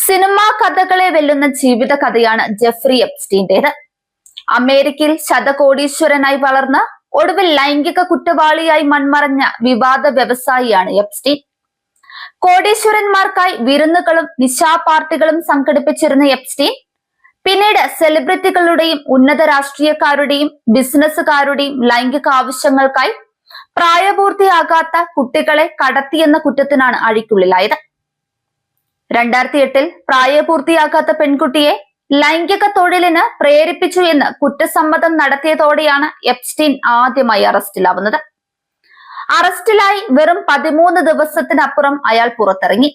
Cinema കഥകളെ വെല്ലുന്ന ജീവിത കഥയാണ് ജെഫ്രി എപ്സ്റ്റീന്റേത്. അമേരിക്കയിൽ ശതകോടീശ്വരനായി വളർന്ന് ഒടുവിൽ ലൈംഗിക കുറ്റവാളിയായി മൺമറഞ്ഞ വിവാദ വ്യവസായിയാണ് എപ്സ്റ്റീൻ. കോടീശ്വരന്മാർക്കായി വിരുന്നുകളും നിശാ പാർട്ടികളും സംഘടിപ്പിച്ചിരുന്ന എപ്സ്റ്റീൻ പിന്നീട് സെലിബ്രിറ്റികളുടെയും ഉന്നത രാഷ്ട്രീയക്കാരുടെയും ബിസിനസ്സുകാരുടെയും ലൈംഗിക ആവശ്യങ്ങൾക്കായി പ്രായപൂർത്തിയാകാത്ത കുട്ടികളെ കടത്തിയെന്ന കുറ്റത്തിനാണ് അഴിക്കുള്ളിലായത്. 2008 പ്രായപൂർത്തിയാകാത്ത പെൺകുട്ടിയെ ലൈംഗിക തൊഴിലിന് പ്രേരിപ്പിച്ചു എന്ന് കുറ്റസമ്മതം നടത്തിയതോടെയാണ് എപ്സ്റ്റീൻ ആദ്യമായി അറസ്റ്റിലാവുന്നത്. അറസ്റ്റിലായി വെറും 13 ദിവസത്തിനപ്പുറം അയാൾ പുറത്തിറങ്ങി.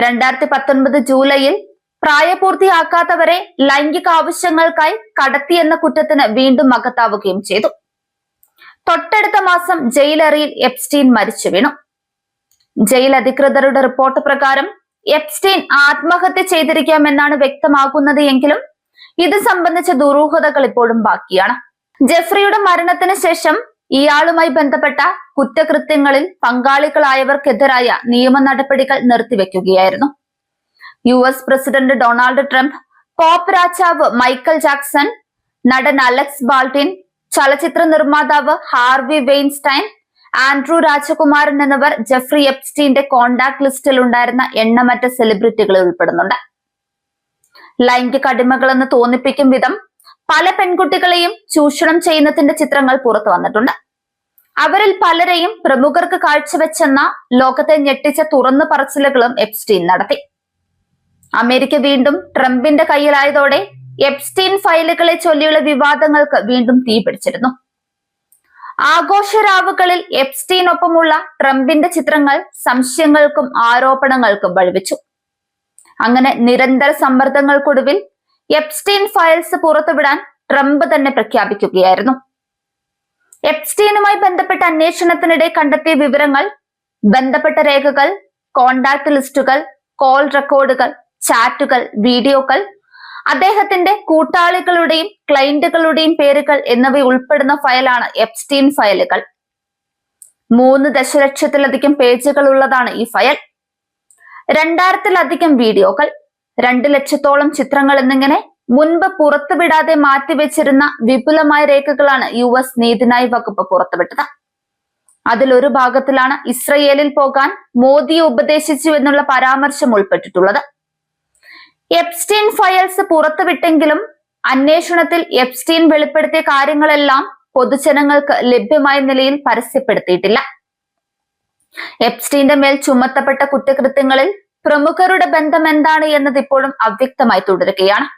2019 ജൂലൈയിൽ പ്രായപൂർത്തിയാക്കാത്തവരെ ലൈംഗിക ആവശ്യങ്ങൾക്കായി കടത്തിയെന്ന കുറ്റത്തിന് വീണ്ടും അകത്താവുകയും ചെയ്തു. തൊട്ടടുത്ത മാസം ജയിലറിയിൽ എപ്സ്റ്റീൻ മരിച്ചു വീണു. ജയിൽ അധികൃതരുടെ റിപ്പോർട്ട് പ്രകാരം എപ്സ്റ്റീൻ ആത്മഹത്യ ചെയ്തിരിക്കാമെന്നാണ് വ്യക്തമാകുന്നത് എങ്കിലും ഇത് സംബന്ധിച്ച ദുരൂഹതകൾ ഇപ്പോഴും ബാക്കിയാണ്. ജെഫ്രിയുടെ മരണത്തിന് ശേഷം ഇയാളുമായി ബന്ധപ്പെട്ട കുറ്റകൃത്യങ്ങളിൽ പങ്കാളികളായവർക്കെതിരായ നിയമ നടപടികൾ നിർത്തിവെക്കുകയായിരുന്നു. US president Donald Trump, pop രാജാവ് മൈക്കൽ ജാക്സൺ, നടൻ അലക്സ് ബാൾട്ടിൻ, ചലച്ചിത്ര നിർമ്മാതാവ് ഹാർവി വെയിൻസ്റ്റൈൻ, ആൻഡ്രൂ രാജകുമാരൻ എന്നിവർ ജെഫ്രി എപ്സ്റ്റീന്റെ കോണ്ടാക്ട് ലിസ്റ്റിൽ ഉണ്ടായിരുന്ന എണ്ണമറ്റ സെലിബ്രിറ്റികളിൽ ഉൾപ്പെടുന്നുണ്ട്. ലൈംഗിക അടിമകളെന്ന് തോന്നിപ്പിക്കും വിധം പല പെൺകുട്ടികളെയും ചൂഷണം ചെയ്യുന്നതിന്റെ ചിത്രങ്ങൾ പുറത്തു വന്നിട്ടുണ്ട്. അവരിൽ പലരെയും പ്രമുഖർക്ക് കാഴ്ചവെച്ചെന്ന ലോകത്തെ ഞെട്ടിച്ച തുറന്നു പറച്ചിലുകളും എപ്സ്റ്റീൻ നടത്തി. അമേരിക്ക വീണ്ടും ട്രംപിന്റെ കയ്യിലായതോടെ എപ്സ്റ്റീൻ ഫയലുകളെ ചൊല്ലിയുള്ള വിവാദങ്ങൾക്ക് വീണ്ടും തീപിടിച്ചിരുന്നു. ആഘോഷരാവുകളിൽ എപ്സ്റ്റീനൊപ്പമുള്ള ട്രംപിന്റെ ചിത്രങ്ങൾ സംശയങ്ങൾക്കും ആരോപണങ്ങൾക്കും വഴിവെച്ചു. അങ്ങനെ നിരന്തര സമ്മർദ്ദങ്ങൾക്കൊടുവിൽ എപ്സ്റ്റീൻ ഫയൽസ് പുറത്തുവിടാൻ ട്രംപ് തന്നെ പ്രഖ്യാപിക്കുകയായിരുന്നു. എപ്സ്റ്റീനുമായി ബന്ധപ്പെട്ട അന്വേഷണത്തിനിടെ കണ്ടെത്തിയ വിവരങ്ങൾ, ബന്ധപ്പെട്ട രേഖകൾ, കോണ്ടാക്ട് ലിസ്റ്റുകൾ, കോൾ റെക്കോർഡുകൾ, ചാറ്റുകൾ, വീഡിയോകൾ, അദ്ദേഹത്തിന്റെ കൂട്ടാളികളുടെയും ക്ലയന്റുകളുടെയും പേരുകൾ എന്നിവ ഉൾപ്പെടുന്ന ഫയലാണ് എപ്സ്റ്റീൻ ഫയലുകൾ. 3 ദശലക്ഷത്തിലധികം പേജുകൾ ഉള്ളതാണ് ഈ ഫയൽ. 2000-ലധികം വീഡിയോകൾ, 2 ലക്ഷത്തോളം ചിത്രങ്ങൾ എന്നിങ്ങനെ മുൻപ് പുറത്തുവിടാതെ മാറ്റിവെച്ചിരുന്ന വിപുലമായ രേഖകളാണ് US നീതിന്യായ വകുപ്പ് പുറത്തുവിട്ടത്. അതിലൊരു ഭാഗത്തിലാണ് ഇസ്രയേലിൽ പോകാൻ മോദിയെ ഉപദേശിച്ചു എന്നുള്ള പരാമർശം ഉൾപ്പെട്ടിട്ടുള്ളത്. എപ്സ്റ്റീൻ ഫയൽസ് പുറത്തുവിട്ടെങ്കിലും അന്വേഷണത്തിൽ എപ്സ്റ്റീൻ വെളിപ്പെടുത്തിയ കാര്യങ്ങളെല്ലാം പൊതുജനങ്ങൾക്ക് ലഭ്യമായ നിലയിൽ പരസ്യപ്പെടുത്തിയിട്ടില്ല. എപ്സ്റ്റീന്റെ മേൽ ചുമത്തപ്പെട്ട കുറ്റകൃത്യങ്ങളിൽ പ്രമുഖരുടെ ബന്ധം എന്താണ് എന്നത് ഇപ്പോഴും അവ്യക്തമായി തുടരുകയാണ്.